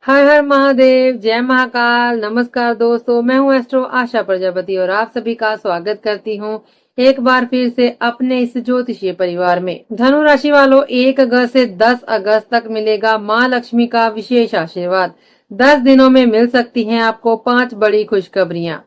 हर हर महादेव, जय महाकाल। नमस्कार दोस्तों, मैं हूं एस्ट्रो आशा प्रजापति और आप सभी का स्वागत करती हूं एक बार फिर से अपने इस ज्योतिषीय परिवार में। धनु राशि वालों, 1 अगस्त से 10 अगस्त तक मिलेगा माँ लक्ष्मी का विशेष आशीर्वाद। 10 दिनों में मिल सकती हैं आपको 5 बड़ी खुशखबरियां।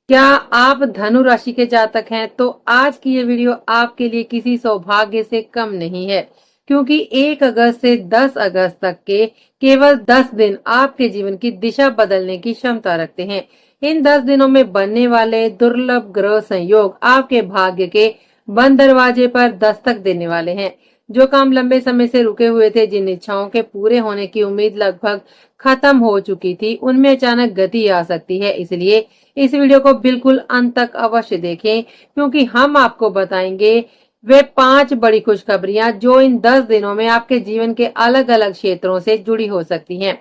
क्या आप धनु राशि के जातक हैं तो आज की ये वीडियो आपके लिए किसी सौभाग्य से कम नहीं है, क्योंकि 1 अगस्त से 10 अगस्त तक के केवल 10 दिन आपके जीवन की दिशा बदलने की क्षमता रखते हैं। इन 10 दिनों में बनने वाले दुर्लभ ग्रह संयोग आपके भाग्य के बंद दरवाजे पर दस्तक देने वाले हैं। जो काम लंबे समय से रुके हुए थे, जिन इच्छाओं के पूरे होने की उम्मीद लगभग खत्म हो चुकी थी, उनमें अचानक गति आ सकती है। इसलिए इस वीडियो को बिल्कुल अंत तक अवश्य देखें, क्योंकि हम आपको बताएंगे वे 5 बड़ी खुशखबरियां जो इन 10 दिनों में आपके जीवन के अलग अलग क्षेत्रों से जुड़ी हो सकती हैं।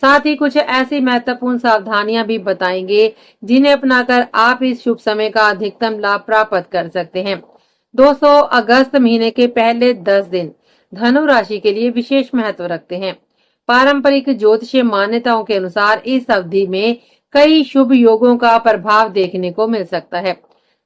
साथ ही कुछ ऐसी महत्वपूर्ण सावधानियां भी बताएंगे जिन्हें अपनाकर आप इस शुभ समय का अधिकतम लाभ प्राप्त कर सकते हैं। दोस्तों, अगस्त महीने के पहले 10 दिन धनु राशि के लिए विशेष महत्व रखते हैं। पारंपरिक ज्योतिषीय मान्यताओं के अनुसार इस अवधि में कई शुभ योगों का प्रभाव देखने को मिल सकता है।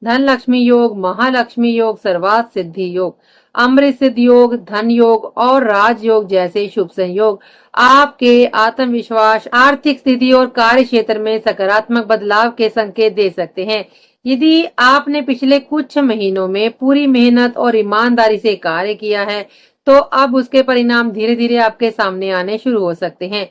धन लक्ष्मी योग, महालक्ष्मी योग, सर्वार्थ सिद्धि योग, अमृत सिद्ध योग, धन योग और राज योग जैसे शुभ संयोग आपके आत्मविश्वास, आर्थिक स्थिति और कार्य क्षेत्र में सकारात्मक बदलाव के संकेत दे सकते हैं। यदि आपने पिछले कुछ महीनों में पूरी मेहनत और ईमानदारी से कार्य किया है, तो अब उसके परिणाम धीरे धीरे आपके सामने आने शुरू हो सकते हैं।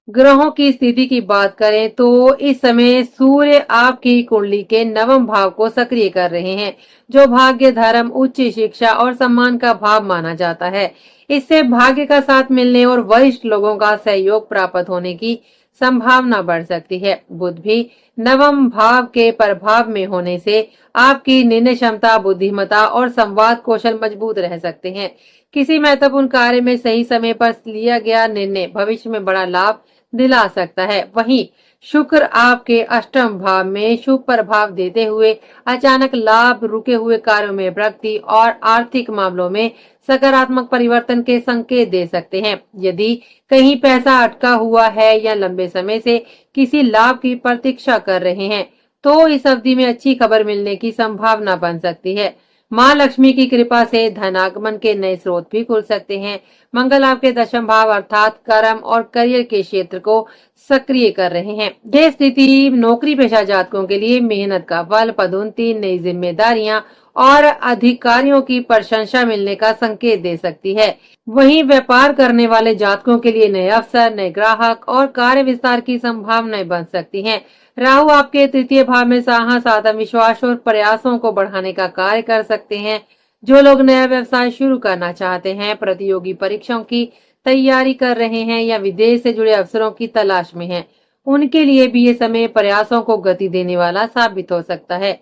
ग्रहों की स्थिति की बात करें तो इस समय सूर्य आपकी कुंडली के नवम भाव को सक्रिय कर रहे हैं, जो भाग्य, धर्म, उच्च शिक्षा और सम्मान का भाव माना जाता है। इससे भाग्य का साथ मिलने और वरिष्ठ लोगों का सहयोग प्राप्त होने की संभावना बढ़ सकती है। बुध भी नवम भाव के प्रभाव में होने से आपकी निर्णय क्षमता, बुद्धिमत्ता और संवाद कौशल मजबूत रह सकते हैं। किसी महत्वपूर्ण कार्य में सही समय पर लिया गया निर्णय भविष्य में बड़ा लाभ दिला सकता है। वहीं शुक्र आपके अष्टम भाव में शुभ प्रभाव देते हुए अचानक लाभ, रुके हुए कार्यों में प्रगति और आर्थिक मामलों में सकारात्मक परिवर्तन के संकेत दे सकते हैं। यदि कहीं पैसा अटका हुआ है या लंबे समय से किसी लाभ की प्रतीक्षा कर रहे हैं, तो इस अवधि में अच्छी खबर मिलने की संभावना बन सकती है। माँ लक्ष्मी की कृपा से धनागमन के नए स्रोत भी खुल सकते हैं। मंगल आपके दशम भाव अर्थात कर्म और करियर के क्षेत्र को सक्रिय कर रहे हैं। यह स्थिति नौकरी पेशा जातकों के लिए मेहनत का फल, पदोन्नति, नई जिम्मेदारियां और अधिकारियों की प्रशंसा मिलने का संकेत दे सकती है। वहीं व्यापार करने वाले जातकों के लिए नए अवसर, नए ग्राहक और कार्य विस्तार की संभावनाएं बन सकती हैं। राहु आपके तृतीय भाव में साहस, आत्मविश्वास और प्रयासों को बढ़ाने का कार्य कर सकते हैं। जो लोग नया व्यवसाय शुरू करना चाहते हैं, प्रतियोगी परीक्षाओं की तैयारी कर रहे हैं या विदेश से जुड़े अवसरों की तलाश में हैं, उनके लिए भी ये समय प्रयासों को गति देने वाला साबित हो सकता है।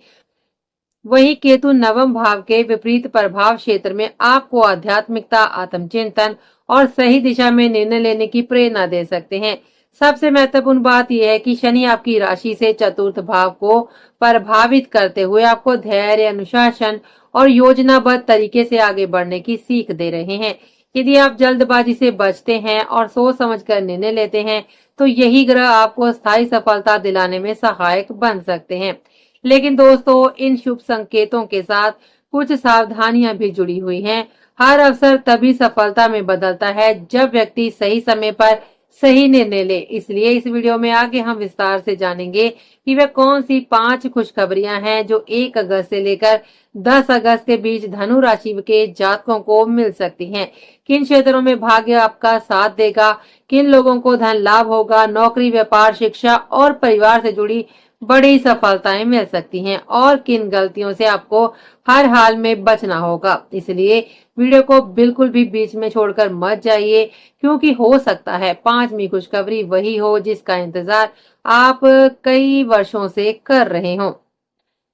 वही केतु नवम भाव के विपरीत प्रभाव क्षेत्र में आपको आध्यात्मिकता, आत्मचिंतन और सही दिशा में निर्णय लेने की प्रेरणा दे सकते हैं। सबसे महत्वपूर्ण बात यह है कि शनि आपकी राशि से चतुर्थ भाव को प्रभावित करते हुए आपको धैर्य, अनुशासन और योजनाबद्ध तरीके से आगे बढ़ने की सीख दे रहे हैं। यदि आप जल्दबाजी से बचते हैं और सोच समझकर निर्णय लेते हैं, तो यही ग्रह आपको स्थायी सफलता दिलाने में सहायक बन सकते हैं। लेकिन दोस्तों, इन शुभ संकेतों के साथ कुछ सावधानियां भी जुड़ी हुई हैं। हर अवसर तभी सफलता में बदलता है जब व्यक्ति सही समय पर सही निर्णय ले। इसलिए इस वीडियो में आगे हम विस्तार से जानेंगे कि वे कौन सी 5 खुशखबरियां हैं जो 1 अगस्त से लेकर 10 अगस्त के बीच धनु राशि के जातकों को मिल सकती हैं। किन क्षेत्रों में भाग्य आपका साथ देगा, किन लोगों को धन लाभ होगा, नौकरी, व्यापार, शिक्षा और परिवार से जुड़ी बड़ी सफलताएं मिल सकती हैं और किन गलतियों से आपको हर हाल में बचना होगा। इसलिए वीडियो को बिल्कुल भी बीच में छोड़कर मत जाइए, क्योंकि हो सकता है 5वीं खुशखबरी वही हो जिसका इंतजार आप कई वर्षों से कर रहे हो।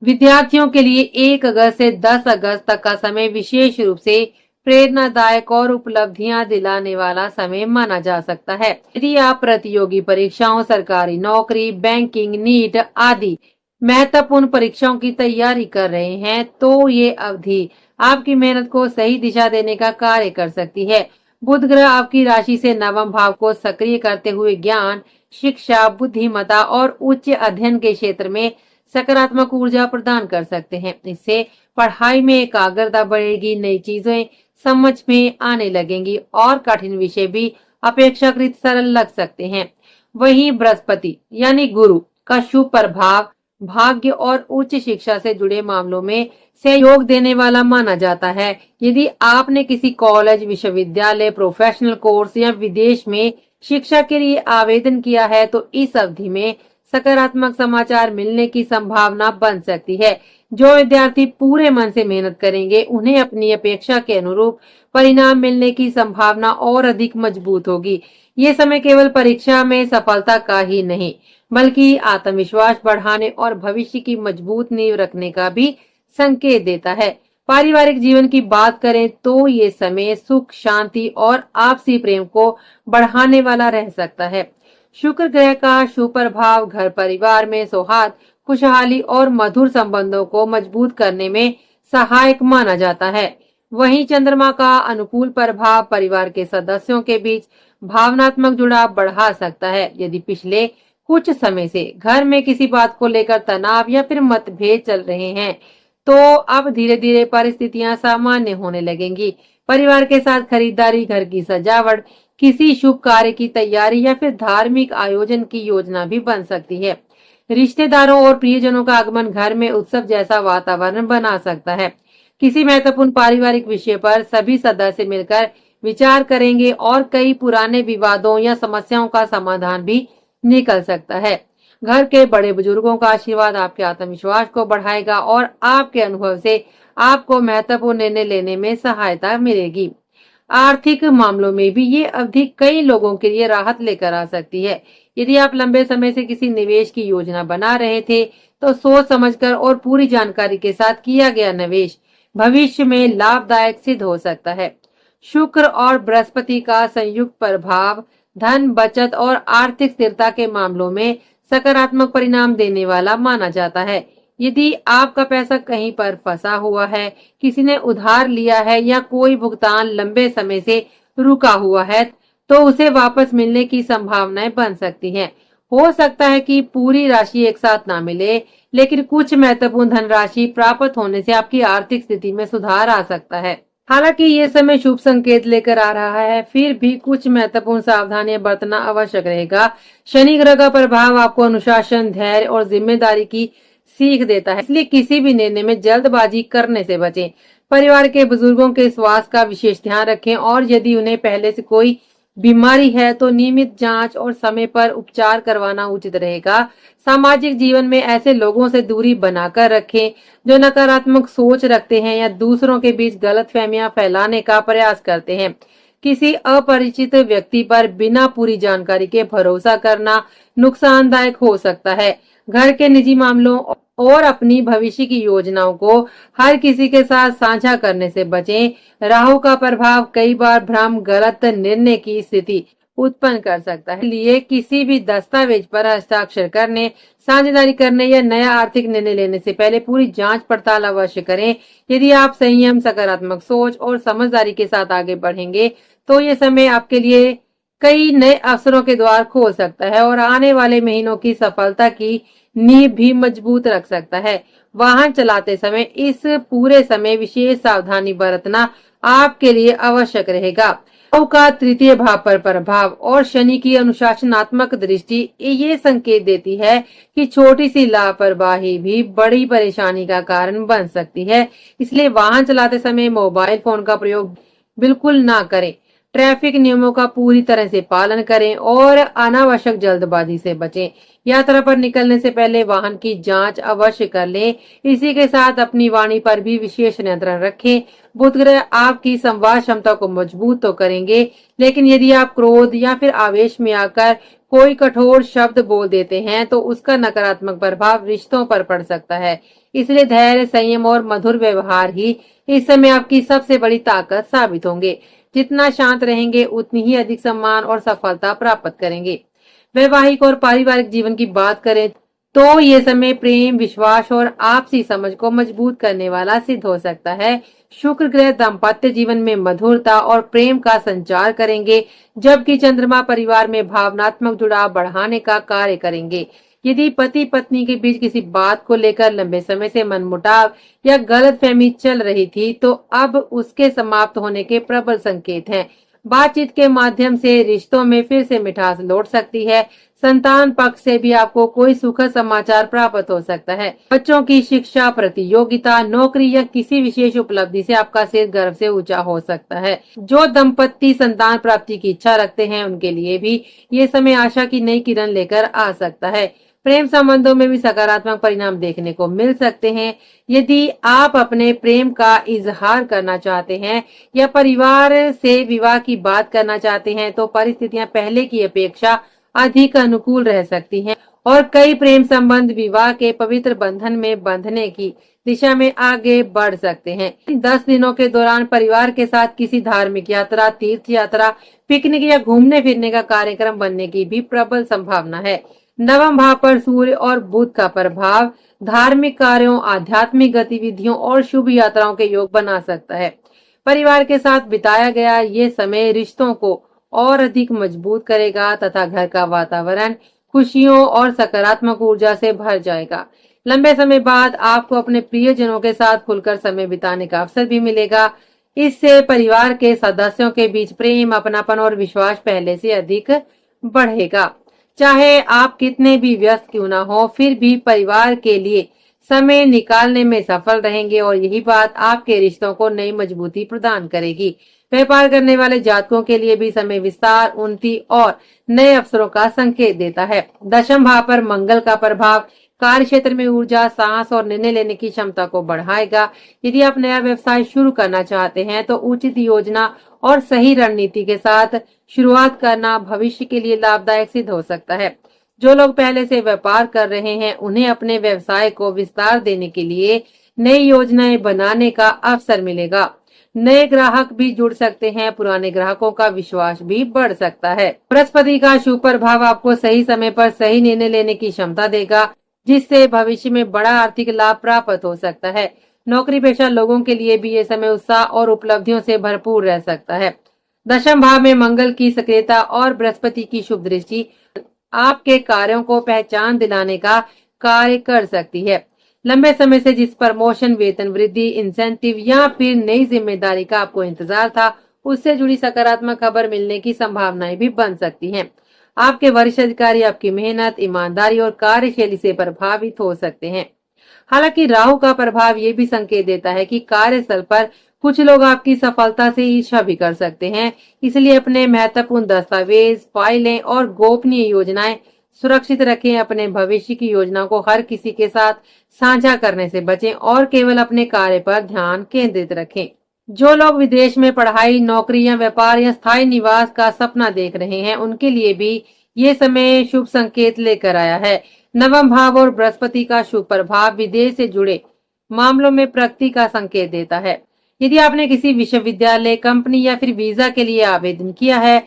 विद्यार्थियों के लिए 1 अगस्त से 10 अगस्त तक का समय विशेष रूप से प्रेरणादायक और उपलब्धियां दिलाने वाला समय माना जा सकता है। यदि आप प्रतियोगी परीक्षाओं, सरकारी नौकरी, बैंकिंग, नीट आदि महत्वपूर्ण परीक्षाओं की तैयारी कर रहे हैं, तो ये अवधि आपकी मेहनत को सही दिशा देने का कार्य कर सकती है। बुध ग्रह आपकी राशि से नवम भाव को सक्रिय करते हुए ज्ञान, शिक्षा, बुद्धिमत्ता और उच्च अध्ययन के क्षेत्र में सकारात्मक ऊर्जा प्रदान कर सकते हैं। इससे पढ़ाई में एकाग्रता बढ़ेगी, नई चीजें समझ में आने लगेंगी और कठिन विषय भी अपेक्षाकृत सरल लग सकते हैं। वहीं बृहस्पति यानी गुरु का शुभ प्रभाव भाग्य और उच्च शिक्षा से जुड़े मामलों में सहयोग देने वाला माना जाता है। यदि आपने किसी कॉलेज, विश्वविद्यालय, प्रोफेशनल कोर्स या विदेश में शिक्षा के लिए आवेदन किया है तो इस अवधि में सकारात्मक समाचार मिलने की संभावना बन सकती है। जो विद्यार्थी पूरे मन से मेहनत करेंगे उन्हें अपनी अपेक्षा के अनुरूप परिणाम मिलने की संभावना और अधिक मजबूत होगी। ये समय केवल परीक्षा में सफलता का ही नहीं बल्कि आत्मविश्वास बढ़ाने और भविष्य की मजबूत नींव रखने का भी संकेत देता है। पारिवारिक जीवन की बात करें तो ये समय सुख, शांति और आपसी प्रेम को बढ़ाने वाला रह सकता है। शुक्र ग्रह का शुभ प्रभाव घर परिवार में सौहार्द, खुशहाली और मधुर संबंधों को मजबूत करने में सहायक माना जाता है। वहीं चंद्रमा का अनुकूल प्रभाव परिवार के सदस्यों के बीच भावनात्मक जुड़ाव बढ़ा सकता है। यदि पिछले कुछ समय से घर में किसी बात को लेकर तनाव या फिर मतभेद चल रहे हैं तो अब धीरे धीरे परिस्थितियां सामान्य होने लगेंगी। परिवार के साथ खरीदारी, घर की सजावट, किसी शुभ कार्य की तैयारी या फिर धार्मिक आयोजन की योजना भी बन सकती है। रिश्तेदारों और प्रियजनों का आगमन घर में उत्सव जैसा वातावरण बना सकता है। किसी महत्वपूर्ण पारिवारिक विषय पर सभी सदस्य मिलकर विचार करेंगे और कई पुराने विवादों या समस्याओं का समाधान भी निकल सकता है। घर के बड़े बुजुर्गों का आशीर्वाद आपके आत्मविश्वास को बढ़ाएगा और आपके अनुभव से आपको महत्वपूर्ण निर्णय लेने में सहायता मिलेगी। आर्थिक मामलों में भी ये अवधि कई लोगों के लिए राहत लेकर आ सकती है। यदि आप लंबे समय से किसी निवेश की योजना बना रहे थे तो सोच समझकर और पूरी जानकारी के साथ किया गया निवेश भविष्य में लाभदायक सिद्ध हो सकता है। शुक्र और बृहस्पति का संयुक्त प्रभाव धन, बचत और आर्थिक स्थिरता के मामलों में सकारात्मक परिणाम देने वाला माना जाता है। यदि आपका पैसा कहीं पर फंसा हुआ है, किसी ने उधार लिया है या कोई भुगतान लंबे समय से रुका हुआ है तो उसे वापस मिलने की संभावनाएं बन सकती हैं। हो सकता है कि पूरी राशि एक साथ ना मिले, लेकिन कुछ महत्वपूर्ण धनराशि प्राप्त होने से आपकी आर्थिक स्थिति में सुधार आ सकता है। हालांकि ये समय शुभ संकेत लेकर आ रहा है, फिर भी कुछ महत्वपूर्ण सावधानियां बरतना आवश्यक रहेगा। शनि ग्रह का प्रभाव आपको अनुशासन, धैर्य और जिम्मेदारी की सीख देता है, इसलिए किसी भी निर्णय में जल्दबाजी करने से बचें। परिवार के बुजुर्गों के स्वास्थ्य का विशेष ध्यान रखें और यदि उन्हें पहले से कोई बीमारी है तो नियमित जांच और समय पर उपचार करवाना उचित रहेगा। सामाजिक जीवन में ऐसे लोगों से दूरी बनाकर रखें जो नकारात्मक सोच रखते हैं या दूसरों के बीच गलतफहमियां फैलाने का प्रयास करते हैं। किसी अपरिचित व्यक्ति पर बिना पूरी जानकारी के भरोसा करना नुकसानदायक हो सकता है। घर के निजी मामलों और अपनी भविष्य की योजनाओं को हर किसी के साथ साझा करने से बचें। राहु का प्रभाव कई बार भ्रम, गलत निर्णय की स्थिति उत्पन्न कर सकता है, इसलिए किसी भी दस्तावेज पर हस्ताक्षर करने, साझेदारी करने या नया आर्थिक निर्णय लेने से पहले पूरी जांच पड़ताल अवश्य करें। यदि आप संयम, सकारात्मक सोच और समझदारी के साथ आगे बढ़ेंगे तो ये समय आपके लिए कई नए अवसरों के द्वार खोल सकता है और आने वाले महीनों की सफलता की नींव भी मजबूत रख सकता है। वाहन चलाते समय इस पूरे समय विशेष सावधानी बरतना आपके लिए आवश्यक रहेगा। राहु का तृतीय भाव पर प्रभाव और शनि की अनुशासनात्मक दृष्टि ये संकेत देती है कि छोटी सी लापरवाही भी बड़ी परेशानी का कारण बन सकती है। इसलिए वाहन चलाते समय मोबाइल फोन का प्रयोग बिल्कुल ना करें। ट्रैफिक नियमों का पूरी तरह से पालन करें और अनावश्यक जल्दबाजी से बचें। यात्रा पर निकलने से पहले वाहन की जांच अवश्य कर लें। इसी के साथ अपनी वाणी पर भी विशेष नियंत्रण रखें। बुध ग्रह आपकी संवाद क्षमता को मजबूत तो करेंगे, लेकिन यदि आप क्रोध या फिर आवेश में आकर कोई कठोर शब्द बोल देते हैं तो उसका नकारात्मक प्रभाव रिश्तों पर पड़ सकता है। इसलिए धैर्य, संयम और मधुर व्यवहार ही इस समय आपकी सबसे बड़ी ताकत साबित होंगे। जितना शांत रहेंगे उतनी ही अधिक सम्मान और सफलता प्राप्त करेंगे। वैवाहिक और पारिवारिक जीवन की बात करें तो ये समय प्रेम, विश्वास और आपसी समझ को मजबूत करने वाला सिद्ध हो सकता है। शुक्र ग्रह दाम्पत्य जीवन में मधुरता और प्रेम का संचार करेंगे, जबकि चंद्रमा परिवार में भावनात्मक जुड़ाव बढ़ाने का कार्य करेंगे। यदि पति पत्नी के बीच किसी बात को लेकर लंबे समय से मनमुटाव या गलतफहमी चल रही थी, तो अब उसके समाप्त होने के प्रबल संकेत हैं। बातचीत के माध्यम से रिश्तों में फिर से मिठास लौट सकती है। संतान पक्ष से भी आपको कोई सुखद समाचार प्राप्त हो सकता है। बच्चों की शिक्षा, प्रतियोगिता, नौकरी या किसी विशेष उपलब्धि से आपका सिर गर्व से ऊंचा हो सकता है। जो दंपत्ति संतान प्राप्ति की इच्छा रखते हैं, उनके लिए भी ये समय आशा की नई किरण लेकर आ सकता है। प्रेम संबंधों में भी सकारात्मक परिणाम देखने को मिल सकते हैं। यदि आप अपने प्रेम का इजहार करना चाहते हैं या परिवार से विवाह की बात करना चाहते हैं, तो परिस्थितियां पहले की अपेक्षा अधिक अनुकूल रह सकती हैं और कई प्रेम संबंध विवाह के पवित्र बंधन में बंधने की दिशा में आगे बढ़ सकते हैं। 10 दिनों के दौरान परिवार के साथ किसी धार्मिक यात्रा, तीर्थ यात्रा, पिकनिक या घूमने फिरने का कार्यक्रम बनने की भी प्रबल संभावना है। नवम भाव पर सूर्य और बुध का प्रभाव धार्मिक कार्यों, आध्यात्मिक गतिविधियों और शुभ यात्राओं के योग बना सकता है। परिवार के साथ बिताया गया ये समय रिश्तों को और अधिक मजबूत करेगा तथा घर का वातावरण खुशियों और सकारात्मक ऊर्जा से भर जाएगा। लंबे समय बाद आपको अपने प्रियजनों के साथ खुलकर समय बिताने का अवसर भी मिलेगा। इससे परिवार के सदस्यों के बीच प्रेम, अपनापन और विश्वास पहले से अधिक बढ़ेगा। चाहे आप कितने भी व्यस्त क्यों ना हो, फिर भी परिवार के लिए समय निकालने में सफल रहेंगे और यही बात आपके रिश्तों को नई मजबूती प्रदान करेगी। व्यापार करने वाले जातकों के लिए भी समय विस्तार, उन्नति और नए अवसरों का संकेत देता है। दशम भाव पर मंगल का प्रभाव कार्य क्षेत्र में ऊर्जा, साहस और निर्णय लेने की क्षमता को बढ़ाएगा। यदि आप नया व्यवसाय शुरू करना चाहते हैं, तो उचित योजना और सही रणनीति के साथ शुरुआत करना भविष्य के लिए लाभदायक सिद्ध हो सकता है। जो लोग पहले से व्यापार कर रहे हैं, उन्हें अपने व्यवसाय को विस्तार देने के लिए नई योजनाएं बनाने का अवसर मिलेगा। नए ग्राहक भी जुड़ सकते हैं, पुराने ग्राहकों का विश्वास भी बढ़ सकता है। बृहस्पति का शुभ प्रभाव आपको सही समय पर सही निर्णय लेने की क्षमता देगा, जिससे भविष्य में बड़ा आर्थिक लाभ प्राप्त हो सकता है। नौकरी पेशा लोगों के लिए भी ये समय उत्साह और उपलब्धियों से भरपूर रह सकता है। दशम भाव में मंगल की सक्रियता और बृहस्पति की शुभ दृष्टि आपके कार्यों को पहचान दिलाने का कार्य कर सकती है। लंबे समय से जिस प्रमोशन, वेतन वृद्धि, इंसेंटिव या फिर नई जिम्मेदारी का आपको इंतजार था, उससे जुड़ी सकारात्मक खबर मिलने की संभावनाएं भी बन सकती हैं। आपके वरिष्ठ अधिकारी आपकी मेहनत, ईमानदारी और कार्यशैली से प्रभावित हो सकते हैं। हालांकि राहु का प्रभाव ये भी संकेत देता है कि कार्यस्थल पर कुछ लोग आपकी सफलता से ईर्ष्या भी कर सकते हैं। इसलिए अपने महत्वपूर्ण दस्तावेज, फाइलें और गोपनीय योजनाएं सुरक्षित रखें। अपने भविष्य की योजना को हर किसी के साथ साझा करने से बचें और केवल अपने कार्य पर ध्यान केंद्रित रखें। जो लोग विदेश में पढ़ाई, नौकरी या व्यापार या स्थायी निवास का सपना देख रहे हैं, उनके लिए भी ये समय शुभ संकेत लेकर आया है। नवम भाव और बृहस्पति का शुभ प्रभाव विदेश से जुड़े मामलों में प्रगति का संकेत देता है। यदि आपने किसी विश्वविद्यालय, कंपनी या फिर वीजा के लिए आवेदन किया है,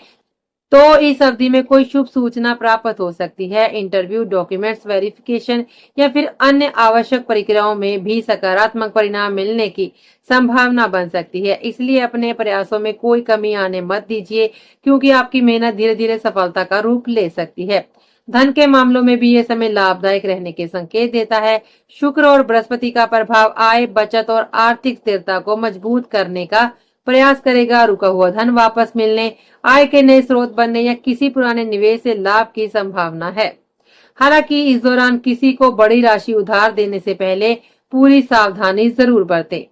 तो इस अवधि में कोई शुभ सूचना प्राप्त हो सकती है। इंटरव्यू, डॉक्यूमेंट्स वेरिफिकेशन या फिर अन्य आवश्यक प्रक्रियाओं में भी सकारात्मक परिणाम मिलने की संभावना बन सकती है। इसलिए अपने प्रयासों में कोई कमी आने मत दीजिए, क्योंकि आपकी मेहनत धीरे धीरे सफलता का रूप ले सकती है। धन के मामलों में भी ये समय लाभदायक रहने के संकेत देता है। शुक्र और बृहस्पति का प्रभाव आय, बचत और आर्थिक स्थिरता को मजबूत करने का प्रयास करेगा। रुका हुआ धन वापस मिलने, आय के नए स्रोत बनने या किसी पुराने निवेश से लाभ की संभावना है। हालांकि इस दौरान किसी को बड़ी राशि उधार देने से पहले पूरी सावधानी जरूर बरतें।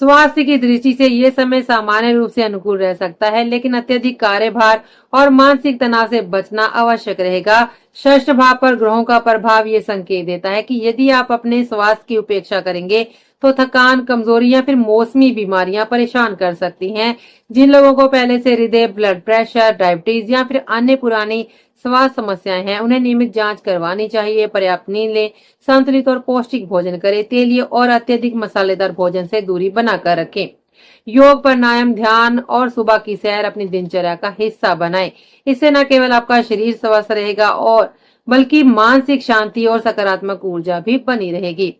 स्वास्थ्य की दृष्टि से ये समय सामान्य रूप से अनुकूल रह सकता है, लेकिन अत्यधिक कार्यभार और मानसिक तनाव से बचना आवश्यक रहेगा। षष्ठ भाव पर ग्रहों का प्रभाव ये संकेत देता है कि यदि आप अपने स्वास्थ्य की उपेक्षा करेंगे, तो थकान, कमजोरी या फिर मौसमी बीमारियां परेशान कर सकती हैं। जिन लोगों को पहले से हृदय, ब्लड प्रेशर, डायबिटीज या फिर अन्य पुरानी स्वास्थ्य समस्याएं हैं, उन्हें नियमित जांच करवानी चाहिए। पर्याप्त नींद लें, संतुलित और पौष्टिक भोजन करें, तेलीय और अत्यधिक मसालेदार भोजन से दूरी बनाकर रखें। योग, प्राणायाम, ध्यान और सुबह की सैर अपनी दिनचर्या का हिस्सा बनाएं। इससे न केवल आपका शरीर स्वस्थ रहेगा और बल्कि मानसिक शांति और सकारात्मक ऊर्जा भी बनी रहेगी।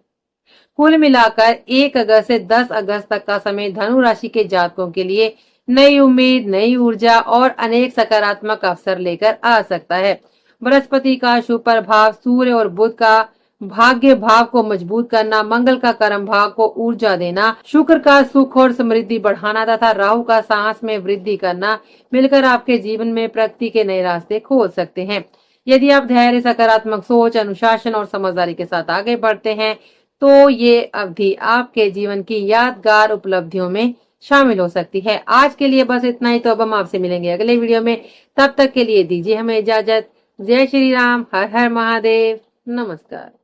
कुल मिलाकर 1 अगस्त से 10 अगस्त तक का समय धनु राशि के जातकों के लिए नई उम्मीद, नई ऊर्जा और अनेक सकारात्मक अवसर लेकर आ सकता है। बृहस्पति का शुभ प्रभाव, सूर्य और बुध का भाग्य भाव को मजबूत करना, मंगल का कर्म भाव को ऊर्जा देना, शुक्र का सुख और समृद्धि बढ़ाना तथा राहु का साहस में वृद्धि करना मिलकर आपके जीवन में प्रगति के नए रास्ते खोल सकते हैं। यदि आप धैर्य, सकारात्मक सोच, अनुशासन और समझदारी के साथ आगे बढ़ते हैं तो ये अवधि आपके जीवन की यादगार उपलब्धियों में शामिल हो सकती है। आज के लिए बस इतना ही। तो अब हम आपसे मिलेंगे अगले वीडियो में। तब तक के लिए दीजिए हमें इजाजत। जय श्री राम। हर हर महादेव। नमस्कार।